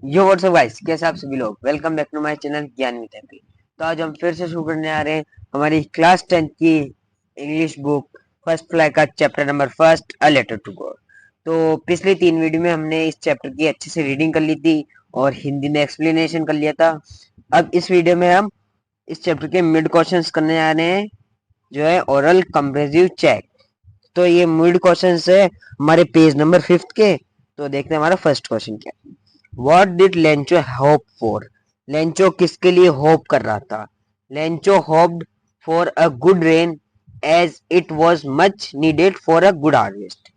यो WhatsApp guys, कैसे आप सभी लोग। Welcome back to my channel Gyan with Happy. तो आज हम फिर से शुरू करने आ रहे हैं हमारी क्लास 10 की इंग्लिश बुक फर्स्ट फ्लाई का chapter number first, a letter to God. तो पिछली 3 वीडियो में हमने इस चैप्टर की अच्छे से रीडिंग कर ली थी और हिंदी में एक्सप्लेनेशन कर लिया था। अब इस वीडियो में हम इस चैप्टर के मिड क्वेश्चंस करने आ रहे हैं, जो है ओरल कंप्रेसिव चेक। तो ये मिड क्वेश्चंस है हमारे पेज नंबर 5 के। तो देखते हैं हमारा फर्स्ट क्वेश्चन क्या है। What did Lencho hope for? Lencho किसके लिए होप कर रहा था? Lencho hoped for a good rain as it was much needed for a good harvest.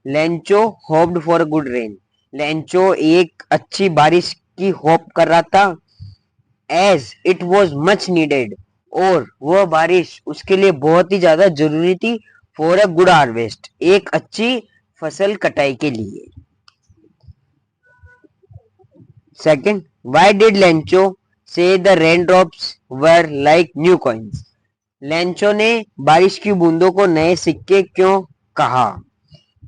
Lencho hoped for a good rain. Lencho एक अच्छी बारिश की होप कर रहा था as it was much needed, और वह बारिश उसके लिए बहुत ही ज्यादा जरूरी थी for a good harvest, एक अच्छी फसल कटाई के लिए। Second, why did Lencho say the raindrops were like new coins? Lencho ने बारिश की बूंदों को नए सिक्के क्यों कहा?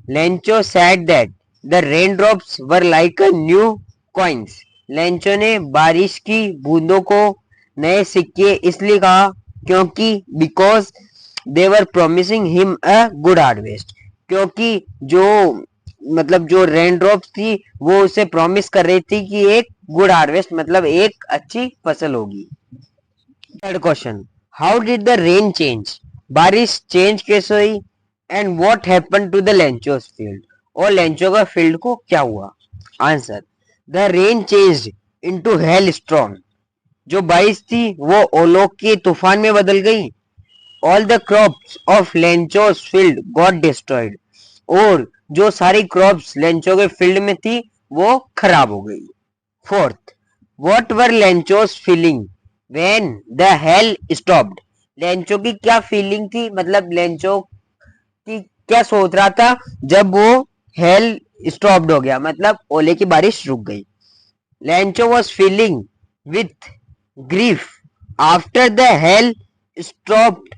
Lencho said that the raindrops were like a new coins. Lencho ने बारिश की बूंदों को नए सिक्के इसलिए कहा क्योंकि because they were promising him a good harvest. क्योंकि जो रेन ड्रॉप्स थी वो उसे प्रॉमिस कर रही थी कि एक गुड हार्वेस्ट मतलब एक अच्छी फसल होगी। Third question, how did the rain change? बारिश चेंज कैसे हुई? And what happened to the Lencho's field? और लेंचो का फील्ड को क्या हुआ? Answer, the rain changed into hailstorm. जो बारिश थी वो ओलों के तूफान में बदल गई। All the crops of Lencho's field got destroyed. और जो सारी क्रॉप्स लेंचो के फील्ड में थी वो खराब हो गई। Fourth, what were Lencho's feeling when the hail stopped? Lencho की क्या फीलिंग थी, मतलब लेंचो की क्या सोच रहा था जब वो हेल स्टॉप्ड हो गया, मतलब ओले की बारिश रुक गई। Lencho was feeling with grief after the hail stopped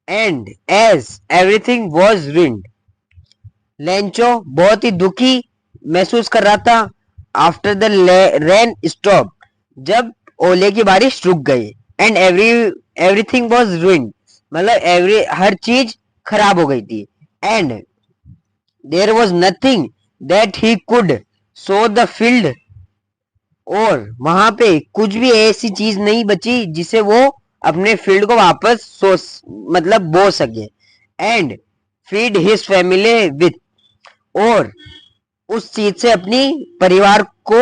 and as everything was ruined. Lencho बहुत ही दुखी महसूस कर रहा था आफ्टर द रेन स्टॉप, जब ओले की बारिश रुक गई। एंड एवरीथिंग वाज ruined, मतलब हर चीज खराब हो गई थी। And there was nothing that he could sow the field, और वहां पे कुछ भी ऐसी चीज नहीं बची जिसे वो अपने फील्ड को वापस बो सके। And feed his family with, और उस चीज से अपनी परिवार को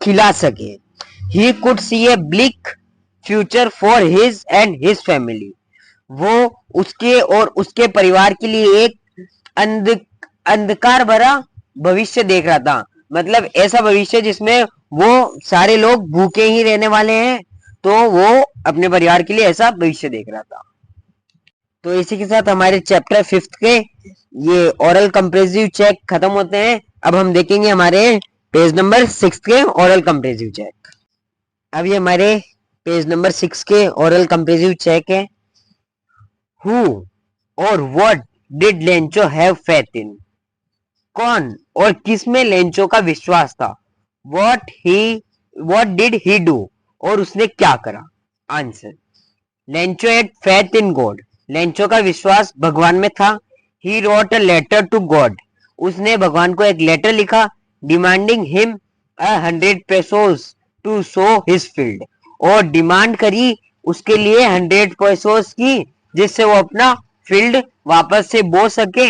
खिला सके। He could see A bleak future for his and his family. वो उसके और उसके परिवार के लिए एक अंधकार भरा भविष्य देख रहा था, मतलब ऐसा भविष्य जिसमें वो सारे लोग भूखे ही रहने वाले हैं। तो वो अपने परिवार के लिए ऐसा भविष्य देख रहा था। तो इसी के साथ हमारे चैप्टर 5 के ये ओरल कंप्रेसिव चेक खत्म होते हैं। अब हम देखेंगे हमारे पेज नंबर 6 के ओरल कंप्रेसिव चेक। अब ये हमारे पेज नंबर 6 के ओरल कंप्रेसिव चेक है। हु और what did Lencho have faith in? कौन और किस में लेंचो का विश्वास था? व्हाट डिड ही डू, और उसने क्या करा? Answer, Lencho had faith in God. Lencho का विश्वास भगवान में था। He wrote a letter to God. उसने भगवान को एक लेटर लिखा demanding him 100 pesos to sow his field, और डिमांड करी उसके लिए 100 pesos की, जिससे वो अपना फील्ड वापस से बो सके।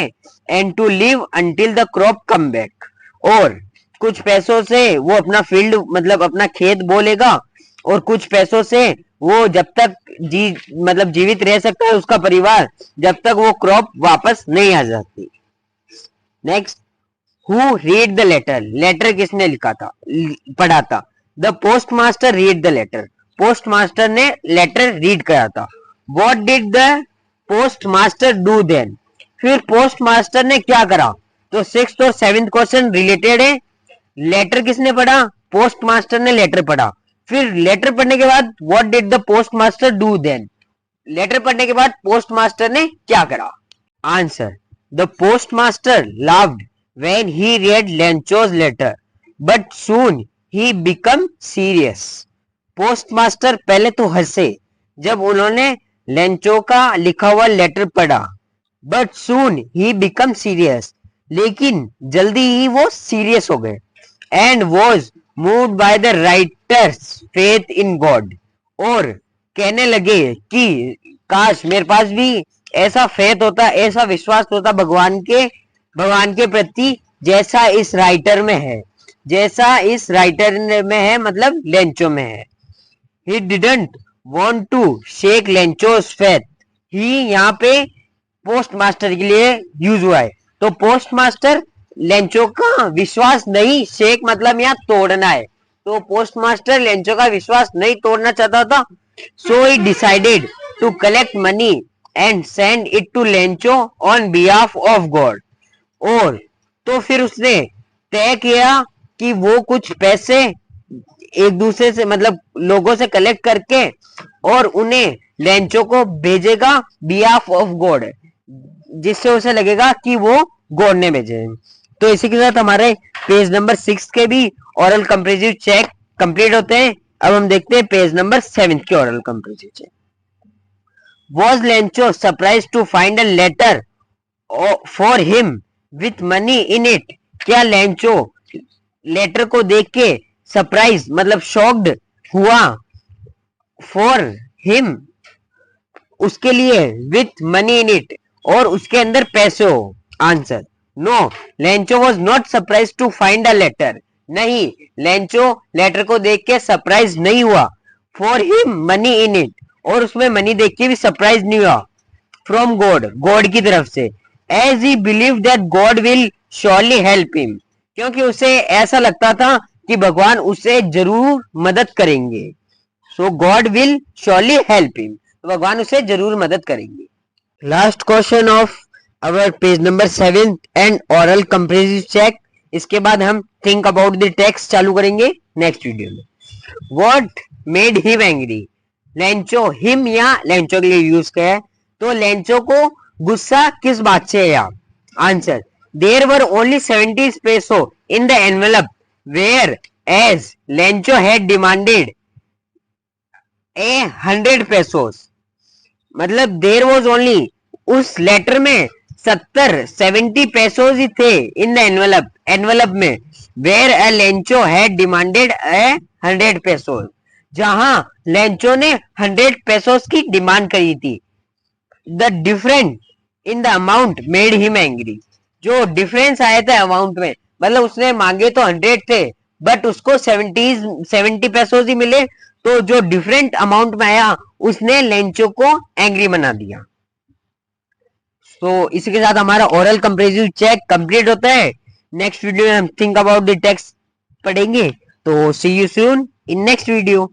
And to live until the crop come back, और कुछ पैसों से वो अपना फील्ड मतलब अपना खेत बो लेगा, और कुछ पैसों से वो जब तक जीवित रह सकता है उसका परिवार, जब तक वो क्रॉप वापस नहीं आ जाती। Next, who read the letter? Letter किसने लिखा था, पढ़ा था? The postmaster read the letter. Postmaster ने लेटर रीड करा था। What did the postmaster do then? फिर पोस्ट मास्टर ने क्या करा? तो 6th और 7th क्वेश्चन रिलेटेड है। लेटर किसने पढ़ा? पोस्ट मास्टर ने लेटर पढ़ा। फिर लेटर पढ़ने के बाद what did the postmaster do then? Letter पढ़ने के बाद पोस्ट मास्टर ने क्या करा? Answer, the postmaster laughed when he read Lencho's letter, but soon he become serious. Postmaster पहले तो हंसे जब उन्होंने लेंचो का लिखा हुआ लेटर पढ़ा, but soon he become serious, लेकिन जल्दी ही वो सीरियस हो गए, and was moved by the writer's faith in God, और कहने लगे कि काश मेरे पास भी ऐसा फेथ होता, ऐसा विश्वास होता भगवान के प्रति जैसा इस राइटर में है, जैसा इस राइटर में है, मतलब लेंचो में है. He didn't want to shake Lencho's faith. He यहाँ पे पोस्ट मास्टर के लिए यूज हुआ है, तो पोस्ट मास्टर लेंचो का विश्वास नहीं, शेक मतलब यहाँ तोड़ना है, तो पोस्ट मास्टर लेंचो का विश्वास नहीं तोड़ना चाहता था. So he decided to collect money and send it to Lencho on behalf of God. और तो फिर उसने तय किया कि वो कुछ पैसे एक दूसरे से, मतलब लोगों से कलेक्ट करके और उन्हें लेंचो को भेजेगा बिहाफ ऑफ गॉड, जिससे उसे लगेगा कि वो गॉड ने भेजे. तो इसी के साथ हमारे पेज नंबर 6 के भी ओरल कंपैरेटिव चेक कंप्लीट होते हैं. अब हम देखते हैं पेज नंबर 7 के oral comparative check. Was Lencho surprised to find a letter for him with money in it? क्या लेंचो लेटर को देख के सरप्राइज मतलब शॉक्ड हुआ, फॉर हिम उसके लिए, विथ मनी इन इट और उसके अंदर पैसे हो? Answer no, Lencho was not surprise to find a letter. नहीं, लेंचो लेटर को देख के सरप्राइज नहीं हुआ. For him money in it, और उसमें मनी देख के भी सरप्राइज नहीं हुआ. फ्रॉम गॉड, गॉड की तरफ से. As he believe that God will surely help him, क्योंकि उसे ऐसा लगता था कि भगवान उसे जरूर मदद करेंगे. So God will surely help him, तो भगवान उसे जरूर मदद करेंगे. Last question of our page number 7 and oral comparative check. इसके बाद हम थिंक अबाउट द टेक्स्ट चालू करेंगे नेक्स्ट वीडियो में. What made him angry? Lencho, him या लेंचो के लिए यूज किया है, तो लेंचो को गुस्सा किस बात से आया? Answer there were only 70 peso in the envelope where as Lencho had demanded 100 pesos. मतलब देयर वॉज ओनली, उस लेटर में 70 पेसोस ही थे इन द एनवेलप में, where a Lencho had demanded 100 pesos, जहां लेंचो ने 100 पेसोस की डिमांड करी थी. The different in the amount made him angry. जो डिफरेंस आया था अमाउंट में, मतलब उसने मांगे तो 100 थे बट उसको 70 पेसोस ही मिले, तो जो डिफरेंट अमाउंट में आया उसने लेंचो को एंग्री बना दिया. तो इसी के साथ हमारा ओरल कंपैरेटिव चेक कंप्लीट होता है. नेक्स्ट वीडियो में हम थिंक अबाउट द टेक्स्ट पढ़ेंगे. तो see you soon in next video.